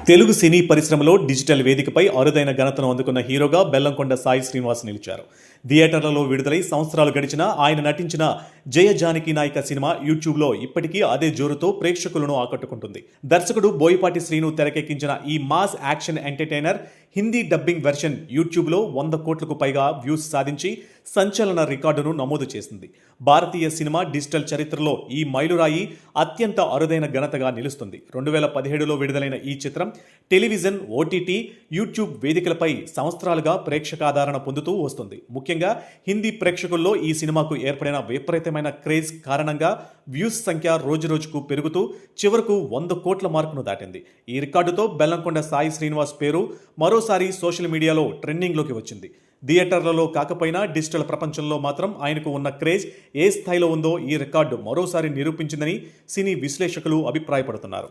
తెలుగు సినీ పరిశ్రమలో డిజిటల్ వేదికపై అరుదైన ఘనతను అందుకున్న హీరోగా బెల్లంకొండ సాయి శ్రీనివాస్ నిలిచారు. థియేటర్లలో విడుదలై సంవత్సరాలు గడిచినా ఆయన నటించిన జయ జానకి నాయక సినిమా యూట్యూబ్లో ఇప్పటికీ అదే జోరుతో ప్రేక్షకులను ఆకట్టుకుంటుంది. దర్శకుడు బోయపాటి శ్రీను తెరకెక్కించిన ఈ mass action entertainer Hindi dubbing version యూట్యూబ్లో 100 కోట్లకు పైగా వ్యూస్ సాధించి సంచలన రికార్డును నమోదు చేసింది. భారతీయ సినిమా డిజిటల్ చరిత్రలో ఈ మైలురాయి అత్యంత అరుదైన ఘనతగా నిలుస్తుంది. 2017లో విడుదలైన ఈ చిత్రం టెలివిజన్, ఓటీటీ, యూట్యూబ్ వేదికలపై సంవత్సరాలుగా ప్రేక్షకాదరణ పొందుతూ వస్తుంది. ముఖ్యంగా హిందీ ప్రేక్షకుల్లో ఈ సినిమాకు ఏర్పడిన విపరీతమైన క్రేజ్ కారణంగా వ్యూస్ సంఖ్య రోజురోజుకు పెరుగుతూ చివరకు 100 కోట్ల మార్కును దాటింది. ఈ రికార్డుతో బెల్లంకొండ సాయి శ్రీనివాస్ పేరు మరోసారి సోషల్ మీడియాలో ట్రెండింగ్లోకి వచ్చింది. థియేటర్లలో కాకపోయినా డిజిటల్ ప్రపంచంలో మాత్రం ఆయనకు ఉన్న క్రేజ్ ఏ స్థాయిలో ఉందో ఈ రికార్డు మరోసారి నిరూపించిందని సినీ విశ్లేషకులు అభిప్రాయపడుతున్నారు.